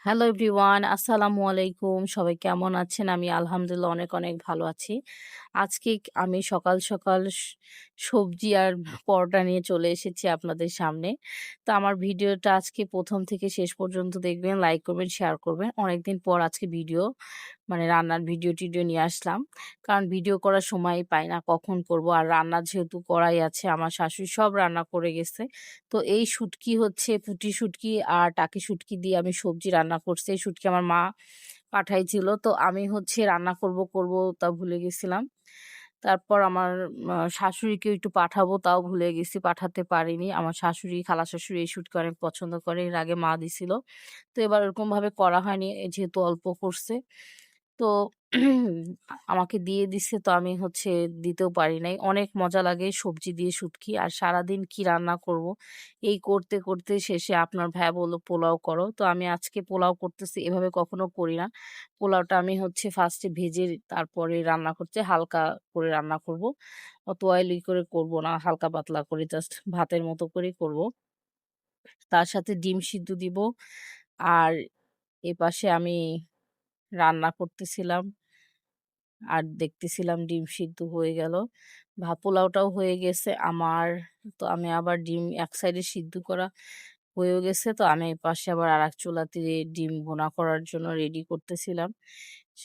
Hello everyone, আসসালামু আলাইকুম। সবাই কেমন আছেন? আমি আলহামদুলিল্লাহ অনেক, অনেক ভালো আছি। আজকে আমি সকাল, সকাল সবজি আর পরোটা নিয়ে চলে এসেছি আপনাদের সামনে। তো আমার ভিডিওটা আজকে ১ম থেকে শেষ পর্যন্ত দেখবেন, লাইক করবেন, শেয়ার করবেন। অনেকদিন পর আজকে ভিডিও রান্নার ভিডিও-টিডিও নিয়ে আসলাম। কারণ ভিডিও করার সময়ই পাই না, কখন করব? আর রান্না যেহেতু করাই আছে, আমার শাশুড়ি সব রান্না করে গেছে। তো এই শুটকি হচ্ছে পুঁটি শুটকি আর টাকি শুটকি দিয়ে আমি সবজি রান্না করছি। এই শুটকি আমার মা পাঠাইছিল। তো আমি হচ্ছে রান্না করব তা ভুলে গেছিলাম। তারপর আমার শাশুড়িকেও একটু পাঠাবো তাও ভুলে গেছি, পাঠাতে পারিনি। আমার শাশুড়ি, খালা শাশুড়ি এই শুটকি অনেক পছন্দ করে। এর আগে মা দিছিল। তো এবার ওরকমভাবে করা হয়নি যেহেতু অল্প করছে। তো আমাকে দিয়ে দিছে তো আমি হচ্ছে দিতেও পারি নাই। অনেক মজা লাগে সবজি দিয়ে শুটকি। আর সারাদিন কি রান্না করব? এই করতে, করতে শেষে আপনার ভাইয়া বলল, "পোলাও করো।" তো আমি আজকে পোলাও করতেছি। এভাবে কখনো করি না। পোলাওটা আমি হচ্ছে ফার্স্টে ভেজে তারপরে রান্না করতে হালকা করে রান্না করব। অত অয়েলি করে করব না। হালকা পাতলা করে জাস্ট ভাতের মতো করেই করব। তার সাথে ডিম সিদ্ধ দিব। আর এপাশে আমি রান্না করতেছিলাম। আর দেখতেছিলাম ডিম সিদ্ধ হয়ে গেল। পোলাওটাও হয়ে গেছে আমার। তো আমি আবার ডিম এক সাইডে সিদ্ধ করা হয়েও গেছে। তো আমি এপাশে আবার আরেক চুলাতে ডিম ভুনা করার জন্য রেডি করতেছিলাম।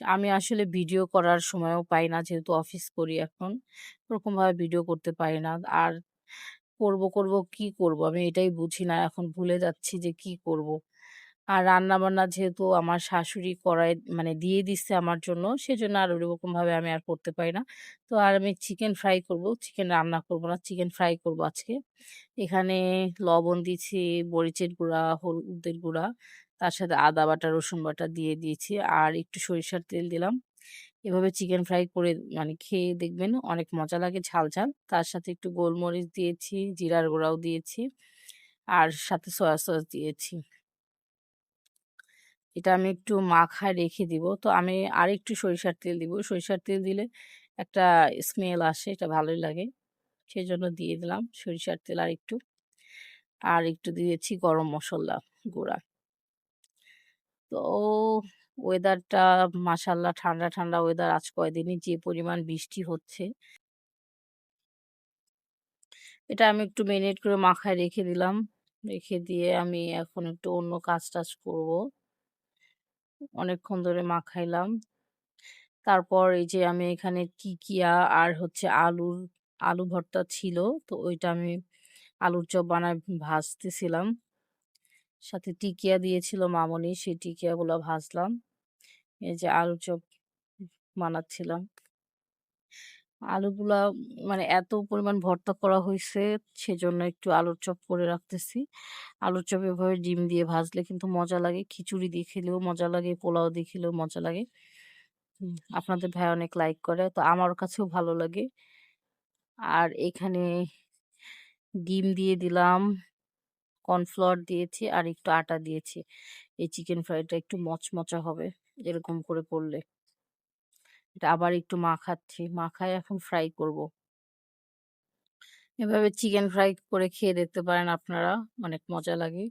আমি আসলে ভিডিও করার সময়ও পাই না যেহেতু অফিস করি এখন। ওরকমভাবে ভিডিও করতে পারি না। আর করব কি করব? আমি এটাই বুঝি না। এখন ভুলে যাচ্ছি যে কি করব? আর রান্নাবান্না যেহেতু আমার শাশুড়ি করায় দিয়ে দিচ্ছে আমার জন্য, সেজন্য আর ওরকমভাবে আমি আর করতে পারি না। তো আর আমি চিকেন ফ্রাই করব। চিকেন রান্না করব না, চিকেন ফ্রাই করব আজকে। এখানে লবণ দিছি, মরিচের গুঁড়া, হলুদের গুঁড়া, তার সাথে আদা বাটা, রসুন বাটা দিয়ে দিয়েছি। আর একটু সরিষার তেল দিলাম। এভাবে চিকেন ফ্রাই করে খেয়ে দেখবেন অনেক মজা লাগে ঝাল, ঝাল। তার সাথে একটু গোলমরিচ দিয়েছি, জিরার গুঁড়াও দিয়েছি। আর সাথে সয়া সস দিয়েছি। এটা আমি একটু মাখায় রেখে দিব। তো আমি আরেকটু সরিষার তেল দিব। সরিষার তেল দিলে একটা স্মেল আসে, এটা ভালোই লাগে। সেজন্য দিয়ে দিলাম সরিষার তেল আরেকটু। আর একটু দিয়েছি গরম মসল্লা গুঁড়া। তো ওয়েদারটা মাশাআল্লাহ ঠান্ডা, ঠান্ডা ওয়েদার আজ কয়দিনই যে পরিমাণ বৃষ্টি হচ্ছে। এটা আমি একটু মেরিনেট করে মাখায় রেখে দিলাম। রেখে দিয়ে আমি এখন একটু অন্য কাজ-টাজ করব। অনেকক্ষণ ধরে মাখাইলাম। তারপর এই যে আমি এখানে টিকিয়া আর হচ্ছে আলু ভর্তা ছিল। তো ওইটা আমি আলুর চপ বানায় ভাজতেছিলাম। সাথে টিকিয়া দিয়েছিল মামুনি, সেই টিকিয়াগুলা ভাজলাম। এই যে আলুর চপ বানাচ্ছিলাম। আলুগুলা এত পরিমাণ ভর্তা করা হইছে, সেজন্য একটু আলুর চপ করে রাখতেছি। আলুর চপ এভাবে ডিম দিয়ে ভাজলে কিন্তু মজা লাগে। খিচুড়ি দিয়ে খেলেও মজা লাগে, পোলাও দিয়ে খেলেও মজা লাগে। আপনাদের ভাইয়া অনেক লাইক করে। তো আমার কাছেও ভালো লাগে। আর এখানে ডিম দিয়ে দিলাম, কর্নফ্লাওয়ার দিয়েছি আর একটু আটা দিয়েছি। এই চিকেন ফ্রাইটা একটু মচমচা হবে এরকম করে করলে। এটা আবার একটু মাখাচ্ছি। মাখায় এখন ফ্রাই করব। এভাবে চিকেন ফ্রাই করে খেয়ে দেখতে পারেন আপনারা, অনেক মজা লাগে।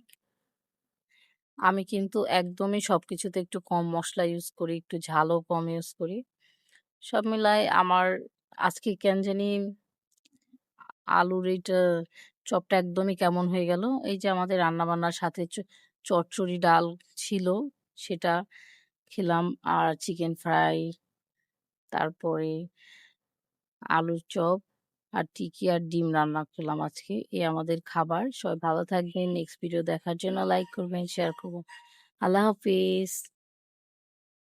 আমি কিন্তু একদমই সবকিছুতে একটু কম মসলা ইউজ করি, একটু ঝালও কম ইউজ করি। সব মিলায় আমার আজকে কেন জানি আলুর এইটা চপটা একদমই কেমন হয়ে গেল। এই যে আমাদের রান্নাবান্নার সাথে চচ্চড়ি ডাল ছিল, সেটা খেলাম। আর চিকেন ফ্রাই, তারপরে আলুর চপ আর টিকি আর ডিম রান্না করলাম আজকে। এই আমাদের খাবার। সবাই ভালো থাকবেন। নেক্সট ভিডিও দেখার জন্য লাইক করবেন, শেয়ার করবেন। আল্লাহ হাফিজ।